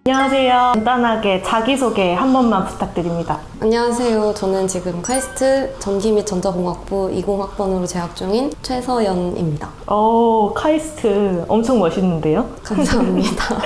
안녕하세요. 간단하게 자기소개 한 번만 부탁드립니다. 안녕하세요. 저는 지금 카이스트 전기 및 전자공학부 20학번으로 재학 중인 최서연입니다. 카이스트 엄청 멋있는데요? 감사합니다.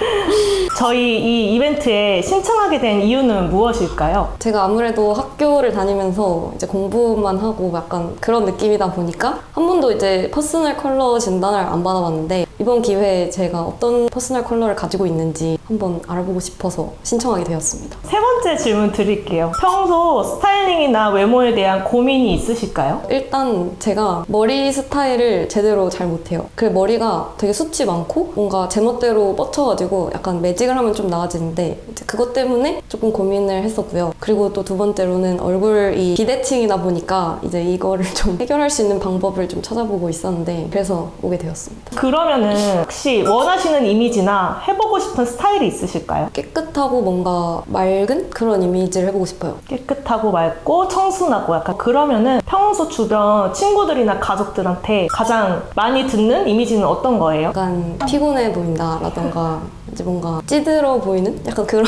저희 이 이벤트에 신청하게 된 이유는 무엇일까요? 제가 아무래도 학교를 다니면서 이제 공부만 하고 약간 그런 느낌이다 보니까 한 번도 이제 퍼스널 컬러 진단을 안 받아봤는데 이번 기회에 제가 어떤 퍼스널 컬러를 가지고 있는지 한번 알아보고 싶어서 신청하게 되었습니다. 세 번째 질문 드릴게요. 평소 스타일링이나 외모에 대한 고민이 있으실까요? 일단 제가 머리 스타일을 제대로 잘 못해요. 그 머리가 되게 숱이 많고 뭔가 제멋대로 뻗쳐가지고 약간 매직을 하면 좀 나아지는데 이제 그것 때문에 조금 고민을 했었고요. 그리고 또 두 번째로는 얼굴이 비대칭이다 보니까 이제 이거를 좀 해결할 수 있는 방법을 좀 찾아보고 있었는데 그래서 오게 되었습니다. 그러면은 혹시 원하시는 이미지나 해보고 싶은 스타일이 있으실까요? 깨끗하고 뭔가 맑은 그런 이미지를 해보고 싶어요. 깨끗하고 맑고 청순하고 약간 그러면은 평소 주변 친구들이나 가족들한테 가장 많이 듣는 이미지는 어떤 거예요? 약간 피곤해 보인다라던가 이제 뭔가 찌들어 보이는 약간 그런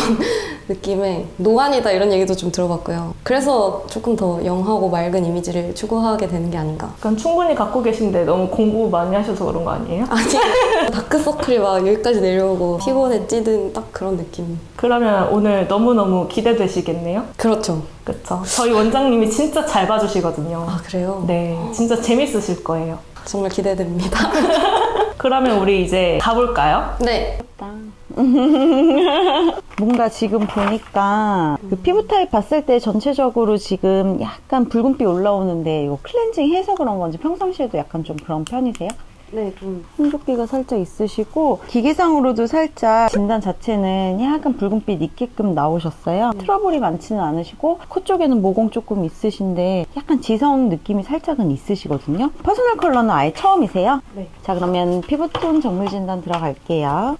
느낌의 노안이다 이런 얘기도 좀 들어봤고요. 그래서 조금 더 영하고 맑은 이미지를 추구하게 되는 게 아닌가. 약간 충분히 갖고 계신데 너무 공부 많이 하셔서 그런 거 아니에요? 아니 다크서클이 막 여기까지 내려오고 피곤해 찌든 딱 그런 느낌. 그러면 오늘 너무너무 기대되시겠네요? 그렇죠. 그쵸. 저희 원장님이 진짜 잘 봐주시거든요. 아 그래요? 네, 진짜 재밌으실 거예요. 정말 기대됩니다. 그러면 우리 이제 가볼까요? 네. 뭔가 지금 보니까 그 피부 타입 봤을 때 전체적으로 지금 약간 붉은빛 올라오는데 이거 클렌징 해서 그런 건지 평상시에도 약간 좀 그런 편이세요? 네, 좀 홍조기가 살짝 있으시고 기계상으로도 살짝 진단 자체는 약간 붉은빛 있게끔 나오셨어요. 트러블이 많지는 않으시고 코 쪽에는 모공 조금 있으신데 약간 지성 느낌이 살짝은 있으시거든요. 퍼스널 컬러는 아예 처음이세요? 네. 자, 그러면 피부톤 정밀 진단 들어갈게요.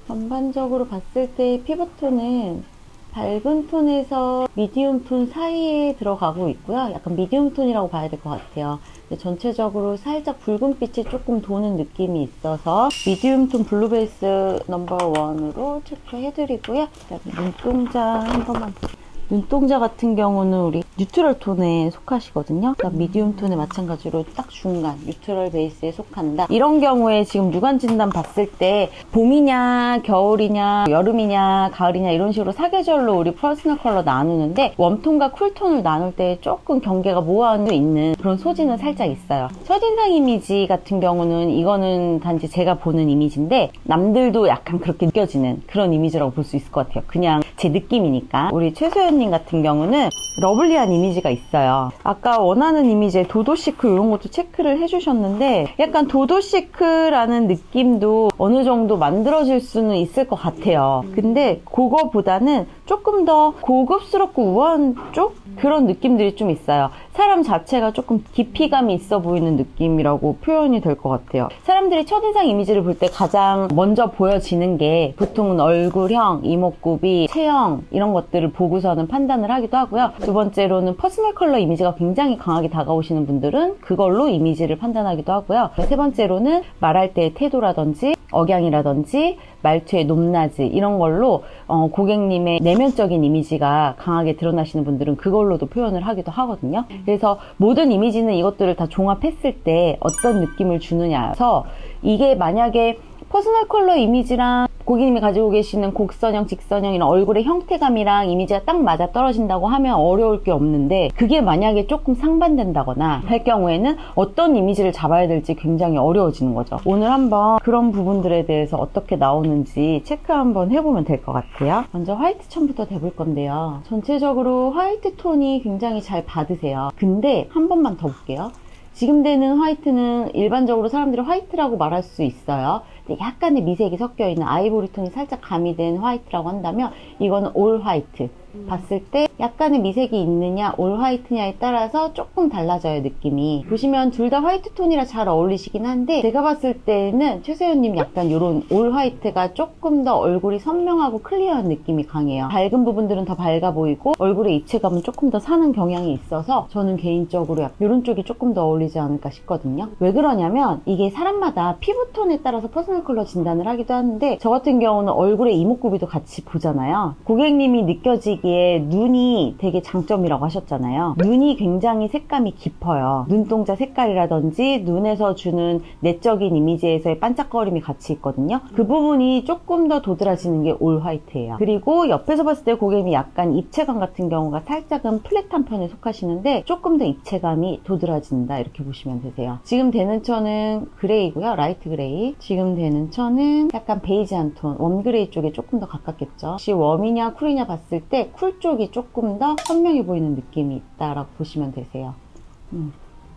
전반적으로 봤을 때 피부톤은 밝은 톤에서 미디움 톤 사이에 들어가고 있고요. 약간 미디움 톤이라고 봐야 될 것 같아요. 근데 전체적으로 살짝 붉은빛이 조금 도는 느낌이 있어서 미디움 톤 블루 베이스 넘버 1으로 체크해드리고요. 그다음에 눈동자 한 번만 보세요. 눈동자 같은 경우는 우리 뉴트럴 톤에 속하시거든요. 그러니까 미디움 톤에 마찬가지로 딱 중간 뉴트럴 베이스에 속한다. 이런 경우에 지금 육안 진단 봤을 때 봄이냐 겨울이냐 여름이냐 가을이냐 이런 식으로 사계절로 우리 퍼스널 컬러 나누는데 웜톤과 쿨톤을 나눌 때 조금 경계가 모호한 수 있는 그런 소지는 살짝 있어요. 첫인상 이미지 같은 경우는 이거는 단지 제가 보는 이미지인데 남들도 약간 그렇게 느껴지는 그런 이미지라고 볼 수 있을 것 같아요. 그냥 제 느낌이니까. 우리 최소연 님 같은 경우는 러블리한 이미지가 있어요. 아까 원하는 이미지에 도도시크 이런 것도 체크를 해주셨는데 약간 도도시크라는 느낌도 어느 정도 만들어질 수는 있을 것 같아요. 근데 그거보다는 조금 더 고급스럽고 우아한 쪽? 그런 느낌들이 좀 있어요. 사람 자체가 조금 깊이감이 있어 보이는 느낌이라고 표현이 될 것 같아요. 사람들이 첫인상 이미지를 볼 때 가장 먼저 보여지는 게 보통은 얼굴형, 이목구비, 체형 이런 것들을 보고서는 판단을 하기도 하고요. 두 번째로는 퍼스널 컬러 이미지가 굉장히 강하게 다가오시는 분들은 그걸로 이미지를 판단하기도 하고요. 세 번째로는 말할 때의 태도라든지 억양이라든지 말투의 높낮이 이런 걸로 고객님의 내면적인 이미지가 강하게 드러나시는 분들은 그걸로도 표현을 하기도 하거든요. 그래서 모든 이미지는 이것들을 다 종합했을 때 어떤 느낌을 주느냐서 이게 만약에 퍼스널 컬러 이미지랑 고객님이 가지고 계시는 곡선형, 직선형 이런 얼굴의 형태감이랑 이미지가 딱 맞아 떨어진다고 하면 어려울 게 없는데 그게 만약에 조금 상반된다거나 할 경우에는 어떤 이미지를 잡아야 될지 굉장히 어려워지는 거죠. 오늘 한번 그런 부분들에 대해서 어떻게 나오는지 체크 한번 해보면 될 것 같아요. 먼저 화이트 톤부터 대볼 건데요. 전체적으로 화이트 톤이 굉장히 잘 받으세요. 근데 한 번만 더 볼게요. 지금 되는 화이트는 일반적으로 사람들이 화이트라고 말할 수 있어요. 근데 약간의 미색이 섞여있는 아이보리 톤이 살짝 가미된 화이트라고 한다면 이거는 올 화이트. 봤을 때 약간의 미색이 있느냐 올 화이트냐에 따라서 조금 달라져요, 느낌이. 보시면 둘 다 화이트 톤이라 잘 어울리시긴 한데 제가 봤을 때는 최세연님 약간 이런 올 화이트가 조금 더 얼굴이 선명하고 클리어한 느낌이 강해요. 밝은 부분들은 더 밝아 보이고 얼굴의 입체감은 조금 더 사는 경향이 있어서 저는 개인적으로 약간 이런 쪽이 조금 더 어울리지 않을까 싶거든요. 왜 그러냐면 이게 사람마다 피부톤에 따라서 퍼스널 컬러 진단을 하기도 하는데 저 같은 경우는 얼굴에 이목구비도 같이 보잖아요. 고객님이 느껴지기에 눈이 되게 장점이라고 하셨잖아요. 눈이 굉장히 색감이 깊어요. 눈동자 색깔이라든지 눈에서 주는 내적인 이미지에서의 반짝거림이 같이 있거든요. 그 부분이 조금 더 도드라지는 게 올 화이트예요. 그리고 옆에서 봤을 때 고객님이 약간 입체감 같은 경우가 살짝은 플랫한 편에 속하시는데 조금 더 입체감이 도드라진다 이렇게 보시면 되세요. 지금 되는 천은 그레이고요. 라이트 그레이. 지금 되는 천은 약간 베이지한 톤, 웜 그레이 쪽에 조금 더 가깝겠죠. 혹시 웜이냐 쿨이냐 봤을 때 쿨 쪽이 조금 더 선명해 보이는 느낌이 있다라고 보시면 되세요.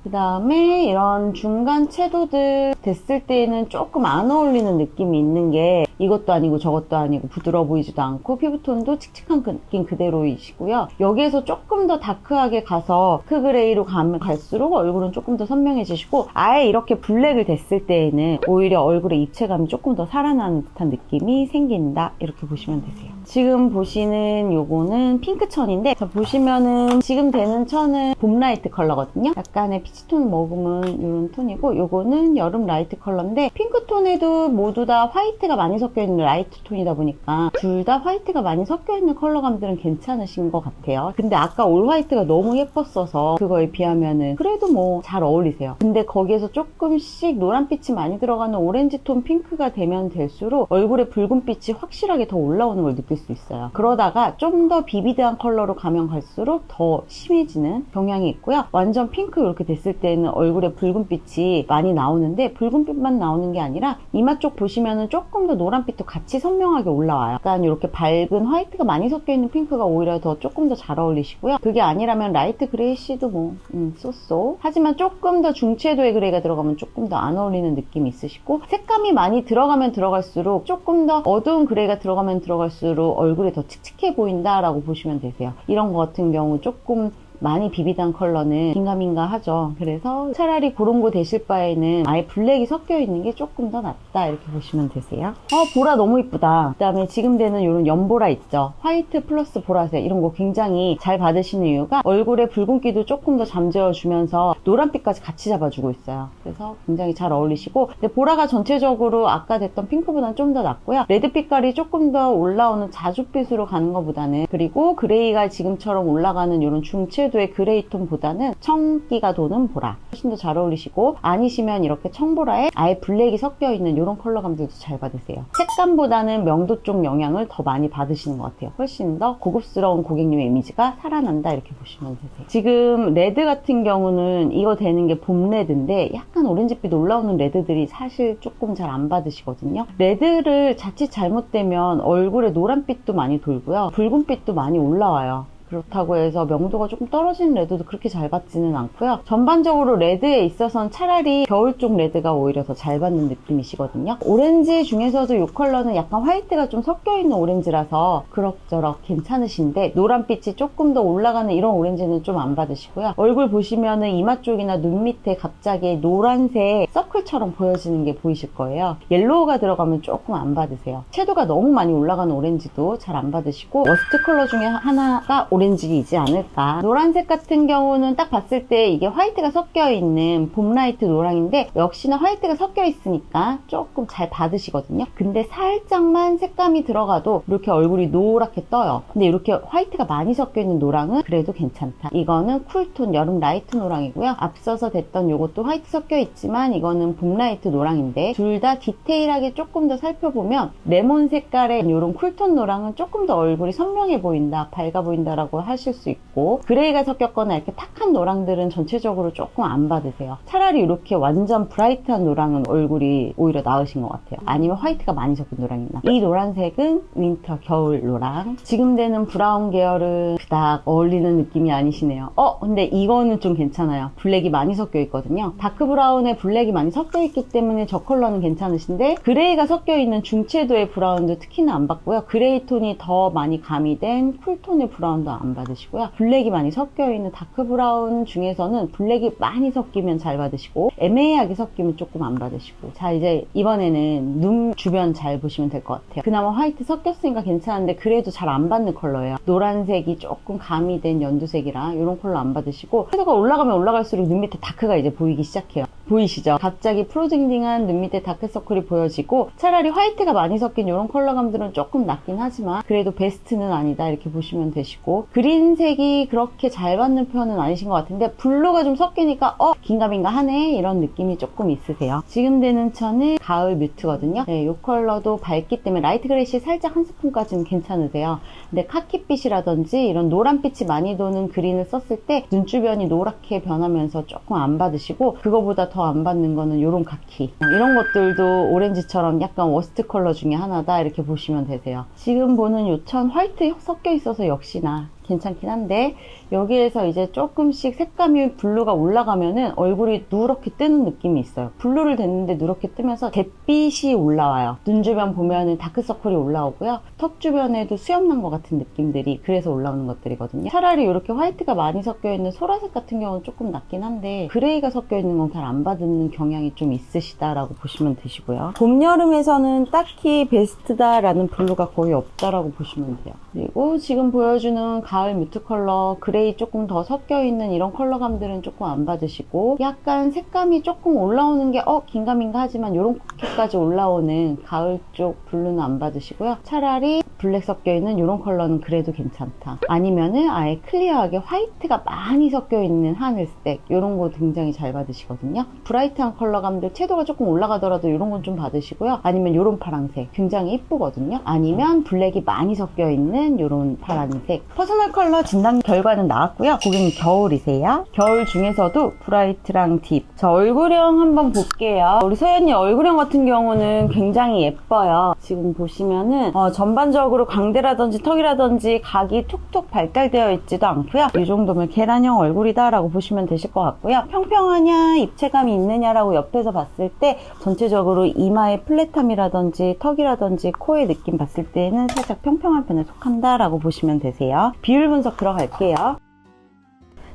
그 다음에 이런 중간 채도들 됐을 때는 조금 안 어울리는 느낌이 있는 게 이것도 아니고 저것도 아니고 부드러워 보이지도 않고 피부톤도 칙칙한 느낌 그대로이시고요. 여기에서 조금 더 다크하게 가서 다크 그레이로 가면 갈수록 얼굴은 조금 더 선명해지시고 아예 이렇게 블랙을 됐을 때에는 오히려 얼굴의 입체감이 조금 더 살아나는 듯한 느낌이 생긴다 이렇게 보시면 되세요. 지금 보시는 요거는 핑크천인데 자 보시면은 지금 되는 천은 봄 라이트 컬러거든요. 약간의 피치톤을 머금은 이런 톤이고 요거는 여름 라이트 컬러인데 핑크톤에도 모두 다 화이트가 많이 섞여있는 라이트 톤이다 보니까 둘 다 화이트가 많이 섞여있는 컬러감들은 괜찮으신 것 같아요. 근데 아까 올 화이트가 너무 예뻤어서 그거에 비하면은 그래도 뭐 잘 어울리세요. 근데 거기에서 조금씩 노란빛이 많이 들어가는 오렌지 톤 핑크가 되면 될수록 얼굴에 붉은빛이 확실하게 더 올라오는 걸 느낄 수 있어요. 그러다가 좀 더 비비드한 컬러로 가면 갈수록 더 심해지는 경향이 있고요. 완전 핑크 이렇게 됐을 때는 얼굴에 붉은빛이 많이 나오는데 붉은빛만 나오는 게 아니라 이마 쪽 보시면은 조금 더 노란빛도 같이 선명하게 올라와요. 약간 이렇게 밝은 화이트가 많이 섞여있는 핑크가 오히려 더 조금 더 잘 어울리시고요. 그게 아니라면 라이트 그레이 씨도 뭐 쏘쏘. 하지만 조금 더 중채도의 그레이가 들어가면 조금 더 안 어울리는 느낌이 있으시고 색감이 많이 들어가면 들어갈수록 조금 더 어두운 그레이가 들어가면 들어갈수록 얼굴이 더 칙칙해 보인다라고 보시면 되세요. 이런 거 같은 경우 조금 많이 비비단 컬러는 긴가민가 하죠. 그래서 차라리 그런 거 되실 바에는 아예 블랙이 섞여 있는 게 조금 더 낫다 이렇게 보시면 되세요. 보라 너무 이쁘다. 그 다음에 지금 되는 이런 연보라 있죠. 화이트 플러스 보라색 이런 거 굉장히 잘 받으시는 이유가 얼굴에 붉은기도 조금 더 잠재워주면서 노란빛까지 같이 잡아주고 있어요. 그래서 굉장히 잘 어울리시고 근데 보라가 전체적으로 아까 됐던 핑크보다는 좀 더 낫고요. 레드 빛깔이 조금 더 올라오는 자줏빛으로 가는 것보다는 그리고 그레이가 지금처럼 올라가는 이런 중채 의 그레이 톤보다는 청기가 도는 보라 훨씬 더 잘 어울리시고 아니시면 이렇게 청보라에 아예 블랙이 섞여있는 이런 컬러감들도 잘 받으세요. 색감보다는 명도 쪽 영향을 더 많이 받으시는 것 같아요. 훨씬 더 고급스러운 고객님의 이미지가 살아난다 이렇게 보시면 되세요. 지금 레드 같은 경우는 이거 되는 게 봄 레드인데 약간 오렌지빛 올라오는 레드들이 사실 조금 잘 안 받으시거든요. 레드를 자칫 잘못되면 얼굴에 노란빛도 많이 돌고요. 붉은빛도 많이 올라와요. 그렇다고 해서 명도가 조금 떨어지는 레드도 그렇게 잘 받지는 않고요. 전반적으로 레드에 있어서는 차라리 겨울 쪽 레드가 오히려 더 잘 받는 느낌이시거든요. 오렌지 중에서도 이 컬러는 약간 화이트가 좀 섞여있는 오렌지라서 그럭저럭 괜찮으신데 노란빛이 조금 더 올라가는 이런 오렌지는 좀 안 받으시고요. 얼굴 보시면은 이마 쪽이나 눈 밑에 갑자기 노란색 서클처럼 보여지는 게 보이실 거예요. 옐로우가 들어가면 조금 안 받으세요. 채도가 너무 많이 올라가는 오렌지도 잘 안 받으시고 워스트 컬러 중에 하나가 오렌지이지 않을까. 노란색 같은 경우는 딱 봤을 때 이게 화이트가 섞여있는 봄라이트 노랑인데 역시나 화이트가 섞여있으니까 조금 잘 받으시거든요. 근데 살짝만 색감이 들어가도 이렇게 얼굴이 노랗게 떠요. 근데 이렇게 화이트가 많이 섞여있는 노랑은 그래도 괜찮다. 이거는 쿨톤 여름 라이트 노랑이고요. 앞서서 됐던 요것도 화이트 섞여있지만 이거는 봄라이트 노랑인데 둘 다 디테일하게 조금 더 살펴보면 레몬 색깔의 이런 쿨톤 노랑은 조금 더 얼굴이 선명해 보인다, 밝아 보인다라고 받으신다고 하실 수 있고, 그레이가 섞였거나 이렇게 탁한 노랑들은 전체적으로 조금 안 받으세요. 차라리 이렇게 완전 브라이트한 노랑은 얼굴이 오히려 나으신 것 같아요. 아니면 화이트가 많이 섞인 노랑이나. 이 노란색은 윈터, 겨울 노랑. 지금 되는 브라운 계열은 그닥 어울리는 느낌이 아니시네요. 근데 이거는 좀 괜찮아요. 블랙이 많이 섞여 있거든요. 다크 브라운에 블랙이 많이 섞여 있기 때문에 저 컬러는 괜찮으신데, 그레이가 섞여 있는 중채도의 브라운도 특히나 안 받고요. 그레이 톤이 더 많이 가미된 쿨톤의 브라운도 안 받으시고요. 블랙이 많이 섞여 있는 다크 브라운 중에서는 블랙이 많이 섞이면 잘 받으시고, 애매하게 섞이면 조금 안 받으시고. 자, 이제 이번에는 눈 주변 잘 보시면 될 것 같아요. 그나마 화이트 섞였으니까 괜찮은데 그래도 잘 안 받는 컬러예요. 노란색이 조금 가미된 연두색이라 이런 컬러 안 받으시고, 섀도우가 올라가면 올라갈수록 눈 밑에 다크가 이제 보이기 시작해요. 보이시죠? 갑자기 프로딩딩한 눈 밑에 다크서클이 보여지고, 차라리 화이트가 많이 섞인 이런 컬러감들은 조금 낫긴 하지만 그래도 베스트는 아니다 이렇게 보시면 되시고, 그린색이 그렇게 잘 받는 편은 아니신 것 같은데 블루가 좀 섞이니까 긴가민가 하네 이런 느낌이 조금 있으세요. 지금 되는 천은 가을 뮤트거든요. 네, 이 컬러도 밝기 때문에 라이트 그레이시 살짝 한 스푼까지는 괜찮으세요. 근데 카키빛이라든지 이런 노란빛이 많이 도는 그린을 썼을 때 눈 주변이 노랗게 변하면서 조금 안 받으시고, 그거보다 더 안 받는 거는 이런 카키, 이런 것들도 오렌지처럼 약간 워스트 컬러 중에 하나다 이렇게 보시면 되세요. 지금 보는 요천 화이트 섞여 있어서 역시나 괜찮긴 한데, 여기에서 이제 조금씩 색감이 블루가 올라가면은 얼굴이 누렇게 뜨는 느낌이 있어요. 블루를 댔는데 누렇게 뜨면서 잿빛이 올라와요. 눈 주변 보면은 다크서클이 올라오고요. 턱 주변에도 수염 난 것 같은 느낌들이 그래서 올라오는 것들이거든요. 차라리 이렇게 화이트가 많이 섞여 있는 소라색 같은 경우는 조금 낫긴 한데, 그레이가 섞여 있는 건 잘 안 받는 경향이 좀 있으시다라고 보시면 되시고요. 봄, 여름에서는 딱히 베스트다라는 블루가 거의 없다라고 보시면 돼요. 그리고 지금 보여주는 가을 뮤트 컬러, 그레이 조금 더 섞여 있는 이런 컬러감들은 조금 안 받으시고, 약간 색감이 조금 올라오는 게 긴가민가 하지만 요렇게까지 올라오는 가을 쪽 블루는 안 받으시고요. 차라리 블랙 섞여 있는 이런 컬러는 그래도 괜찮다. 아니면은 아예 클리어하게 화이트가 많이 섞여 있는 하늘색, 이런 거 굉장히 잘 받으시거든요. 브라이트한 컬러감들 채도가 조금 올라가더라도 이런 건 좀 받으시고요. 아니면 이런 파란색 굉장히 이쁘거든요. 아니면 블랙이 많이 섞여 있는 이런 파란색. 퍼스널 컬러 진단 결과는 나왔고요. 고객님 겨울이세요. 겨울 중에서도 브라이트랑 딥. 자, 얼굴형 한번 볼게요. 우리 소연이 얼굴형 같은 경우는 굉장히 예뻐요. 지금 보시면은 전반적으로 광대라든지 턱이라든지 각이 툭툭 발달되어 있지도 않고요. 이 정도면 계란형 얼굴이다 라고 보시면 되실 것 같고요. 평평하냐 입체감이 있느냐라고 옆에서 봤을 때 전체적으로 이마의 플랫함이라든지 턱이라든지 코의 느낌 봤을 때는 살짝 평평한 편에 속한다 라고 보시면 되세요. 비율 분석 들어갈게요.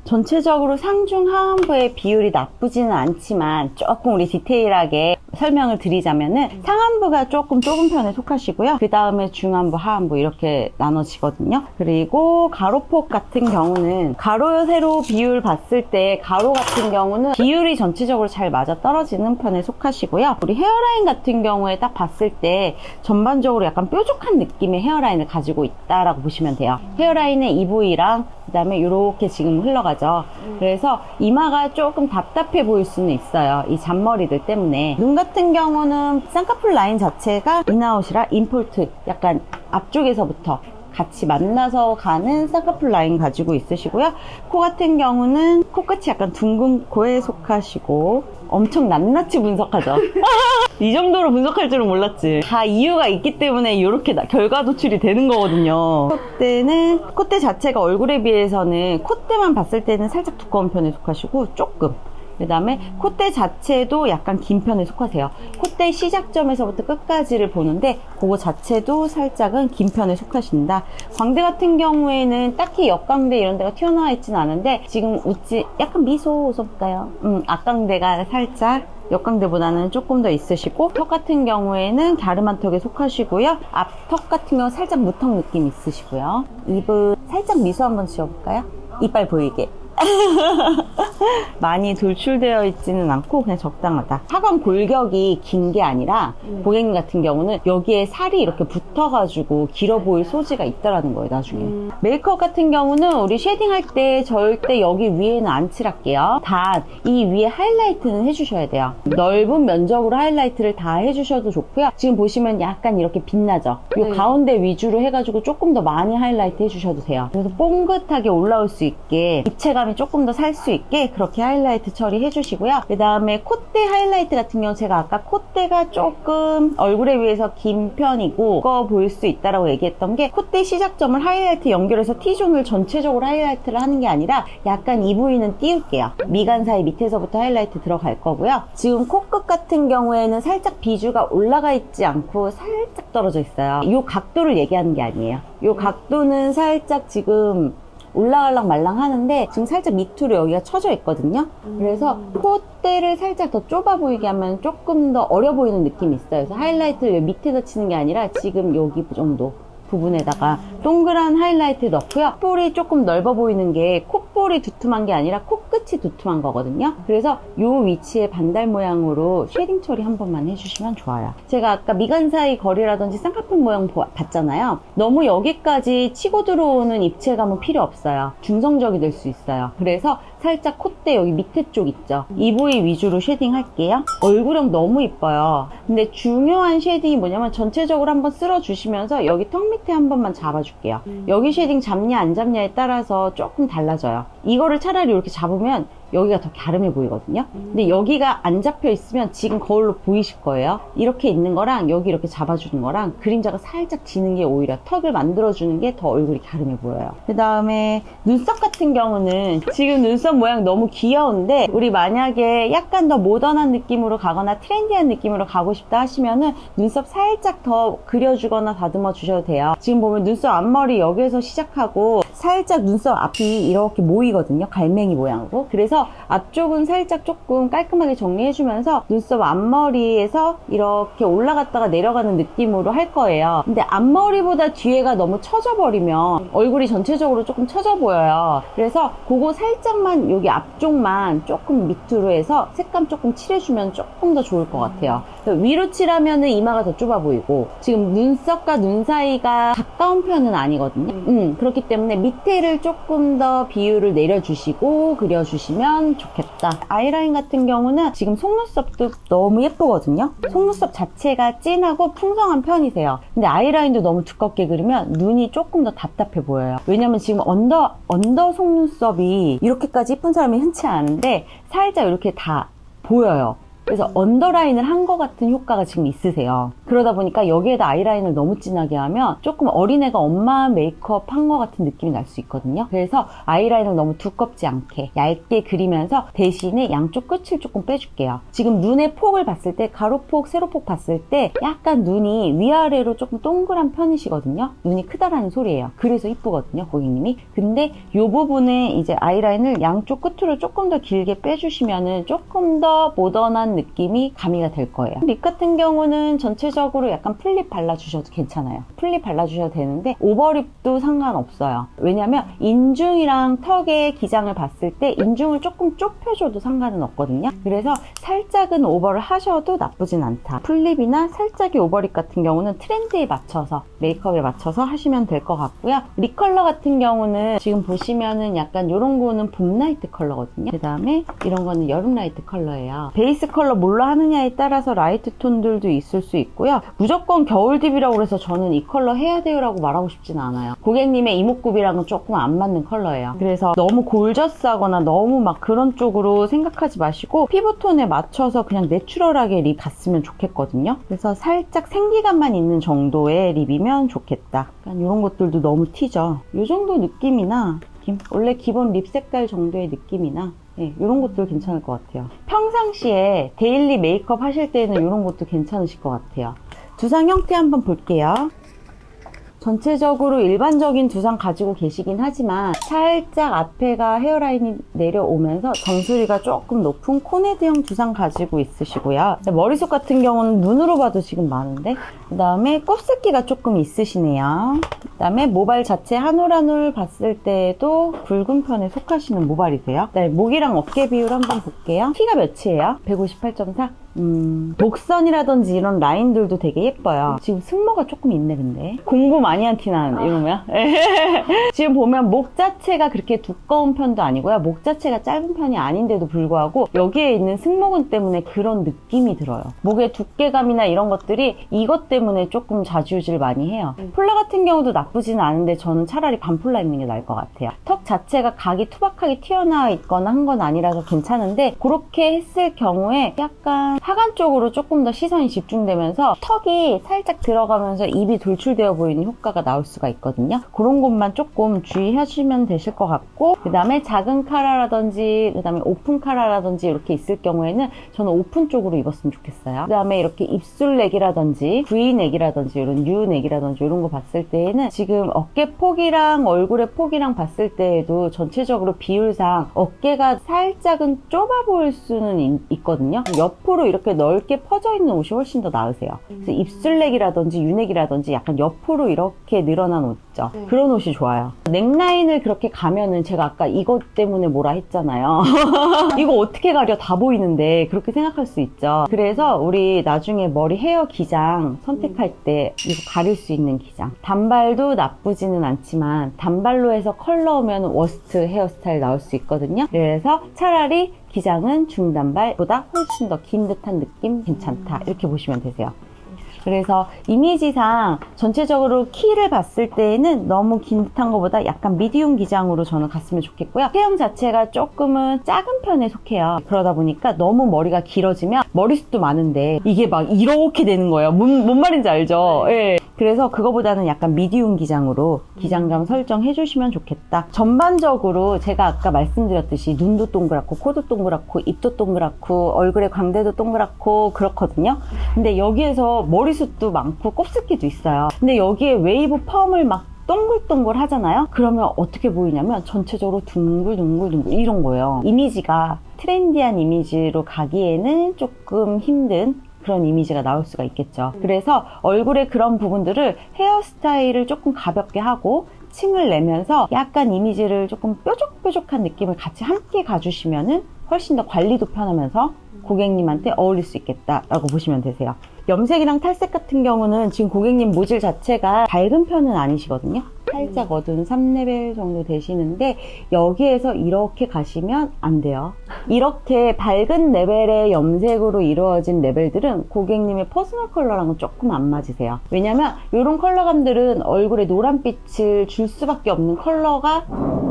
전체적으로 상중 하안부의 비율이 나쁘지는 않지만 조금 우리 디테일하게 설명을 드리자면은 상안부가 조금 좁은 편에 속하시고요. 그 다음에 중안부, 하안부 이렇게 나눠지거든요. 그리고 가로폭 같은 경우는 가로 세로 비율 봤을 때 가로 같은 경우는 비율이 전체적으로 잘 맞아 떨어지는 편에 속하시고요. 우리 헤어라인 같은 경우에 딱 봤을 때 전반적으로 약간 뾰족한 느낌의 헤어라인을 가지고 있다라고 보시면 돼요. 헤어라인의 이 부위랑 그 다음에 이렇게 지금 흘러가죠. 그래서 이마가 조금 답답해 보일 수는 있어요. 이 잔머리들 때문에. 눈 같은 경우는 쌍꺼풀 라인 자체가 인아웃이라 인폴트, 약간 앞쪽에서부터 같이 만나서 가는 쌍꺼풀 라인 가지고 있으시고요. 코 같은 경우는 코끝이 약간 둥근 코에 속하시고, 엄청 낱낱이 분석하죠. 이 정도로 분석할 줄은 몰랐지. 다 이유가 있기 때문에 이렇게 결과 도출이 되는 거거든요. 콧대 자체가 얼굴에 비해서는 콧대만 봤을 때는 살짝 두꺼운 편에 속하시고, 조금. 그 다음에 콧대 자체도 약간 긴 편에 속하세요. 콧대 시작점에서부터 끝까지를 보는데 그거 자체도 살짝은 긴 편에 속하신다. 광대 같은 경우에는 딱히 역광대 이런 데가 튀어나와 있진 않은데, 지금 웃지 약간 미소 웃어볼까요? 앞광대가 살짝 역광대보다는 조금 더 있으시고, 턱 같은 경우에는 갸름한 턱에 속하시고요. 앞턱 같은 경우는 살짝 무턱 느낌 있으시고요. 입은 살짝 미소 한번 지어볼까요? 이빨 보이게. 많이 돌출되어 있지는 않고 그냥 적당하다. 하관 골격이 긴 게 아니라 고객님 같은 경우는 여기에 살이 이렇게 붙어가지고 길어 보일 소지가 있다라는 거예요, 나중에. 메이크업 같은 경우는 우리 쉐딩할 때 절대 여기 위에는 안 칠할게요. 단 이 위에 하이라이트는 해주셔야 돼요. 넓은 면적으로 하이라이트를 다 해주셔도 좋고요. 지금 보시면 약간 이렇게 빛나죠? 이 네. 가운데 위주로 해가지고 조금 더 많이 하이라이트 해주셔도 돼요. 그래서 뽕긋하게 올라올 수 있게, 입체감이 조금 더 살 수 있게 그렇게 하이라이트 처리해 주시고요. 그 다음에 콧대 하이라이트 같은 경우 제가 아까 콧대가 조금 얼굴에 비해서 긴 편이고 두꺼워 보일 수 있다라고 얘기했던 게, 콧대 시작점을 하이라이트 연결해서 T존을 전체적으로 하이라이트를 하는 게 아니라 약간 이 부위는 띄울게요. 미간 사이 밑에서부터 하이라이트 들어갈 거고요. 지금 코끝 같은 경우에는 살짝 비주가 올라가 있지 않고 살짝 떨어져 있어요. 이 각도를 얘기하는 게 아니에요. 이 각도는 살짝 지금 올라갈랑 말랑 하는데 지금 살짝 밑으로 여기가 처져 있거든요. 그래서 콧대를 살짝 더 좁아 보이게 하면 조금 더 어려 보이는 느낌이 있어요. 그래서 하이라이트를 밑에다 치는 게 아니라 지금 여기 정도 부분에다가 동그란 하이라이트 넣고요. 콧볼이 조금 넓어 보이는 게 콧볼이 두툼한 게 아니라 코끝이 두툼한 거거든요. 그래서 이 위치에 반달 모양으로 쉐딩 처리 한 번만 해주시면 좋아요. 제가 아까 미간 사이 거리라든지 쌍꺼풀 모양 봤잖아요. 너무 여기까지 치고 들어오는 입체감은 필요 없어요. 중성적이 될 수 있어요. 그래서 살짝 콧대 여기 밑에 쪽 있죠? 이 부위 위주로 쉐딩 할게요. 얼굴형 너무 이뻐요. 근데 중요한 쉐딩이 뭐냐면 전체적으로 한번 쓸어주시면서 여기 턱 밑에 한 번만 잡아줄게요. 여기 쉐딩 잡냐 안 잡냐에 따라서 조금 달라져요. 이거를 차라리 이렇게 잡으면 여기가 더 갸름해 보이거든요. 근데 여기가 안 잡혀 있으면 지금 거울로 보이실 거예요. 이렇게 있는 거랑 여기 이렇게 잡아주는 거랑 그림자가 살짝 지는 게 오히려 턱을 만들어주는 게 더 얼굴이 갸름해 보여요. 그 다음에 눈썹 같은 경우는 지금 눈썹 모양 너무 귀여운데, 우리 만약에 약간 더 모던한 느낌으로 가거나 트렌디한 느낌으로 가고 싶다 하시면은 눈썹 살짝 더 그려주거나 다듬어 주셔도 돼요. 지금 보면 눈썹 앞머리 여기에서 시작하고 살짝 눈썹 앞이 이렇게 모이거든요. 갈매기 모양으로. 그래서 앞쪽은 살짝 조금 깔끔하게 정리해주면서 눈썹 앞머리에서 이렇게 올라갔다가 내려가는 느낌으로 할 거예요. 근데 앞머리보다 뒤에가 너무 처져 버리면 얼굴이 전체적으로 조금 처져 보여요. 그래서 그거 살짝만 여기 앞쪽만 조금 밑으로 해서 색감 조금 칠해주면 조금 더 좋을 것 같아요. 위로 칠하면은 이마가 더 좁아 보이고, 지금 눈썹과 눈 사이가 가까운 편은 아니거든요. 그렇기 때문에 밑에를 조금 더 비율을 내려주시고 그려주시면 좋겠다. 아이라인 같은 경우는 지금 속눈썹도 너무 예쁘거든요. 속눈썹 자체가 진하고 풍성한 편이세요. 근데 아이라인도 너무 두껍게 그리면 눈이 조금 더 답답해 보여요. 왜냐면 지금 언더 속눈썹이 이렇게까지 예쁜 사람이 흔치 않은데 살짝 이렇게 다 보여요. 그래서 언더라인을 한 것 같은 효과가 지금 있으세요. 그러다 보니까 여기에다 아이라인을 너무 진하게 하면 조금 어린애가 엄마 메이크업 한 것 같은 느낌이 날 수 있거든요. 그래서 아이라인을 너무 두껍지 않게 얇게 그리면서 대신에 양쪽 끝을 조금 빼줄게요. 지금 눈의 폭을 봤을 때, 가로폭, 세로폭 봤을 때 약간 눈이 위아래로 조금 동그란 편이시거든요. 눈이 크다라는 소리예요. 그래서 이쁘거든요, 고객님이. 근데 이 부분에 이제 아이라인을 양쪽 끝으로 조금 더 길게 빼주시면은 조금 더 모던한 느낌이 가미가 될 거예요. 립 같은 경우는 전체적으로 약간 풀립 발라주셔도 괜찮아요. 풀립 발라주셔도 되는데 오버립도 상관없어요. 왜냐면 인중이랑 턱의 기장을 봤을 때 인중을 조금 좁혀줘도 상관은 없거든요. 그래서 살짝은 오버를 하셔도 나쁘진 않다. 풀립이나 살짝의 오버립 같은 경우는 트렌드에 맞춰서, 메이크업에 맞춰서 하시면 될 것 같고요. 립 컬러 같은 경우는 지금 보시면은 약간 이런 거는 봄 라이트 컬러거든요. 그 다음에 이런 거는 여름 라이트 컬러예요. 베이스 컬러 뭘로 하느냐에 따라서 라이트 톤들도 있을 수 있고요. 무조건 겨울 딥이라고 해서 저는 이 컬러 해야 돼요 라고 말하고 싶진 않아요. 고객님의 이목구비랑은 조금 안 맞는 컬러예요. 그래서 너무 골저스하거나 너무 막 그런 쪽으로 생각하지 마시고 피부톤에 맞춰서 그냥 내추럴하게 립 갔으면 좋겠거든요. 그래서 살짝 생기감만 있는 정도의 립이면 좋겠다. 약간 이런 것들도 너무 튀죠. 이 정도 느낌이나 원래 기본 립 색깔 정도의 느낌이나 이런 것도 괜찮을 것 같아요. 평상시에 데일리 메이크업 하실 때는 이런 것도 괜찮으실 것 같아요. 두상 형태 한번 볼게요. 전체적으로 일반적인 두상 가지고 계시긴 하지만 살짝 앞에가 헤어라인이 내려오면서 정수리가 조금 높은 코네드형 두상 가지고 있으시고요. 머리숱 같은 경우는 눈으로 봐도 지금 많은데, 그 다음에 곱슬기가 조금 있으시네요. 그 다음에 모발 자체 한 올 한 올 봤을 때에도 굵은 편에 속하시는 모발이세요. 네, 목이랑 어깨 비율 한번 볼게요. 키가 몇이에요? 158.4? 곡선이라든지 이런 라인들도 되게 예뻐요. 지금 승모가 조금 있네. 근데 공부 많이 한 티 나는데 이러면 지금 보면 목 자체가 그렇게 두꺼운 편도 아니고요, 목 자체가 짧은 편이 아닌데도 불구하고 여기에 있는 승모근 때문에 그런 느낌이 들어요. 목의 두께감이나 이런 것들이 이것 때문에 조금 좌지우지를 많이 해요. 폴라 같은 경우도 나쁘지는 않은데 저는 차라리 반폴라 입는 게 나을 것 같아요. 턱 자체가 각이 투박하게 튀어나와 있거나 한 건 아니라서 괜찮은데, 그렇게 했을 경우에 약간 하관 쪽으로 조금 더 시선이 집중되면서 턱이 살짝 들어가면서 입이 돌출되어 보이는 효과가 나올 수가 있거든요. 그런 것만 조금 주의하시면 되실 것 같고, 그 다음에 작은 카라라든지 그 다음에 오픈 카라라든지 이렇게 있을 경우에는 저는 오픈 쪽으로 입었으면 좋겠어요. 그 다음에 이렇게 입술 넥이라든지 V 넥이라든지 이런 U 넥이라든지 이런 거 봤을 때에는 지금 어깨 폭이랑 얼굴의 폭이랑 봤을 때에도 전체적으로 비율상 어깨가 살짝은 좁아 보일 수는 있거든요. 옆으로 이렇게 넓게 퍼져 있는 옷이 훨씬 더 나으세요. 그래서 입술넥이라든지 유넥이라든지 약간 옆으로 이렇게 늘어난 옷 있죠. 그런 옷이 좋아요. 넥라인을 그렇게 가면은 제가 아까 이것 때문에 뭐라 했잖아요. 이거 어떻게 가려, 다 보이는데, 그렇게 생각할 수 있죠. 그래서 우리 나중에 머리 헤어 기장 선택할 때 이거 가릴 수 있는 기장, 단발도 나쁘지는 않지만 단발로 해서 컬러면 워스트 헤어스타일 나올 수 있거든요. 그래서 차라리 기장은 중단발보다 훨씬 더 긴 듯한 느낌 괜찮다, 이렇게 보시면 되세요. 그래서 이미지상 전체적으로 키를 봤을 때에는 너무 긴 듯한 것보다 약간 미디움 기장으로 저는 갔으면 좋겠고요. 체형 자체가 조금은 작은 편에 속해요. 그러다 보니까 너무 머리가 길어지면 머리숱도 많은데 이게 막 이렇게 되는 거예요. 뭔 말인지 알죠? 예. 그래서 그거보다는 약간 미디움 기장으로 기장감 설정해 주시면 좋겠다. 전반적으로 제가 아까 말씀드렸듯이 눈도 동그랗고 코도 동그랗고 입도 동그랗고 얼굴에 광대도 동그랗고 그렇거든요. 근데 여기에서 머리숱도 많고 곱슬기도 있어요. 근데 여기에 웨이브 펌을 막 동글동글 하잖아요. 그러면 어떻게 보이냐면 전체적으로 둥글둥글둥글 이런 거예요. 이미지가 트렌디한 이미지로 가기에는 조금 힘든 그런 이미지가 나올 수가 있겠죠. 그래서 얼굴의 그런 부분들을 헤어스타일을 조금 가볍게 하고 층을 내면서 약간 이미지를 조금 뾰족뾰족한 느낌을 같이 함께 가주시면은 훨씬 더 관리도 편하면서 고객님한테 어울릴 수 있겠다라고 보시면 되세요. 염색이랑 탈색 같은 경우는 지금 고객님 모질 자체가 밝은 편은 아니시거든요. 살짝 어두운 3레벨 정도 되시는데 여기에서 이렇게 가시면 안 돼요. 이렇게 밝은 레벨의 염색으로 이루어진 레벨들은 고객님의 퍼스널 컬러랑은 조금 안 맞으세요. 왜냐면 이런 컬러감들은 얼굴에 노란빛을 줄 수밖에 없는 컬러가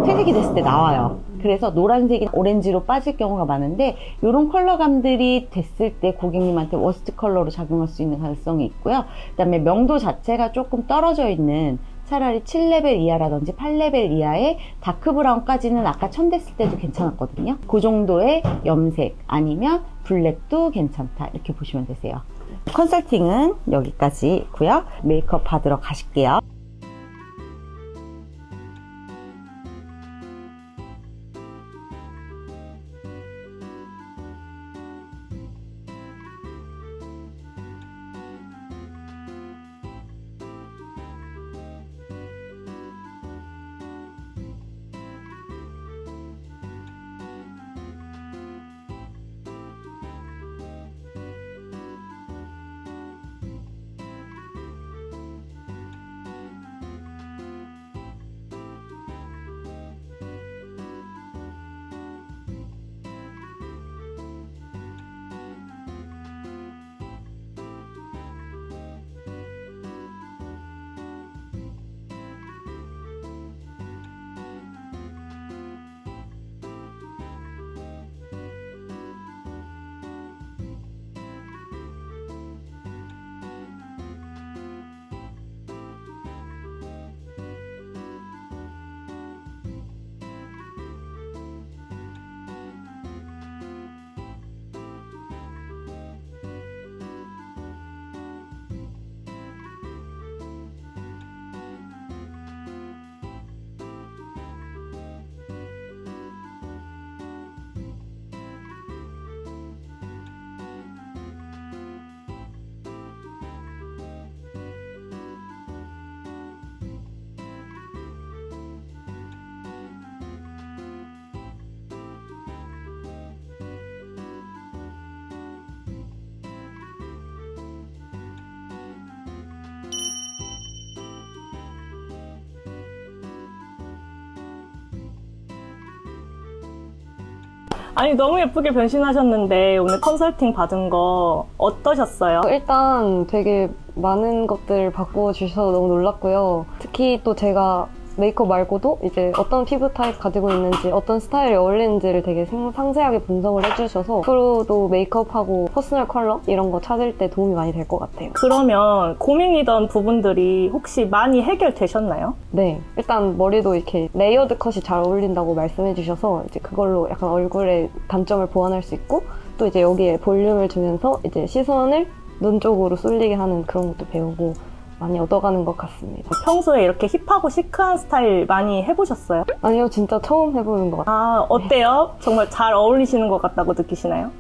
퇴색이 됐을 때 나와요. 그래서 노란색이 오렌지로 빠질 경우가 많은데 이런 컬러감들이 됐을 때 고객님한테 워스트 컬러로 작용할 수 있는 가능성이 있고요. 그 다음에 명도 자체가 조금 떨어져 있는 차라리 7레벨 이하라든지 8레벨 이하의 다크 브라운까지는 아까 천 됐을 때도 괜찮았거든요. 그 정도의 염색 아니면 블랙도 괜찮다, 이렇게 보시면 되세요. 컨설팅은 여기까지 있고요. 메이크업 받으러 가실게요. 아니 너무 예쁘게 변신하셨는데 오늘 컨설팅 받은 거 어떠셨어요? 일단 되게 많은 것들을 바꿔주셔서 너무 놀랐고요. 특히 또 제가 메이크업 말고도 이제 어떤 피부 타입 가지고 있는지 어떤 스타일에 어울리는지를 되게 상세하게 분석을 해주셔서 앞으로도 메이크업하고 퍼스널 컬러 이런 거 찾을 때 도움이 많이 될 것 같아요. 그러면 고민이던 부분들이 혹시 많이 해결되셨나요? 네, 일단 머리도 이렇게 레이어드 컷이 잘 어울린다고 말씀해 주셔서 이제 그걸로 약간 얼굴의 단점을 보완할 수 있고 또 이제 여기에 볼륨을 주면서 이제 시선을 눈 쪽으로 쏠리게 하는 그런 것도 배우고 많이 얻어가는 것 같습니다. 평소에 이렇게 힙하고 시크한 스타일 많이 해보셨어요? 아니요, 진짜 처음 해보는 것 같아요. 아, 어때요? 정말 잘 어울리시는 것 같다고 느끼시나요?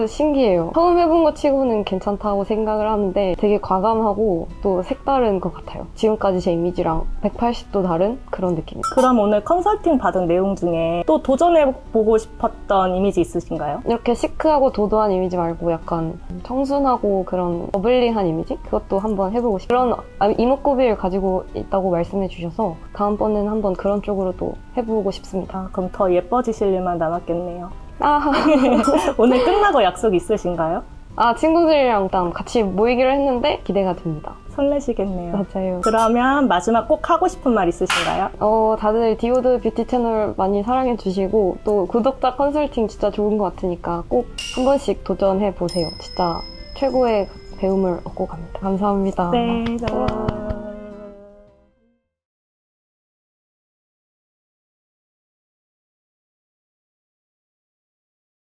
신기해요. 처음 해본 것 치고는 괜찮다고 생각을 하는데 되게 과감하고 또 색다른 것 같아요. 지금까지 제 이미지랑 180도 다른 그런 느낌이에요. 그럼 오늘 컨설팅 받은 내용 중에 또 도전해보고 싶었던 이미지 있으신가요? 이렇게 시크하고 도도한 이미지 말고 약간 청순하고 그런 버블리한 이미지? 그것도 한번 해보고 싶어요. 그런 이목구비를 가지고 있다고 말씀해 주셔서 다음번에는 한번 그런 쪽으로도 해보고 싶습니다. 아, 그럼 더 예뻐지실 일만 남았겠네요. 아, 오늘 끝나고 약속 있으신가요? 친구들이랑 일단 같이 모이기로 했는데 기대가 됩니다. 설레시겠네요. 맞아요. 그러면 마지막 꼭 하고 싶은 말 있으신가요? 다들 디오드 뷰티 채널 많이 사랑해 주시고 또 구독자 컨설팅 진짜 좋은 것 같으니까 꼭 한 번씩 도전해 보세요. 진짜 최고의 배움을 얻고 갑니다. 감사합니다. 네, 네.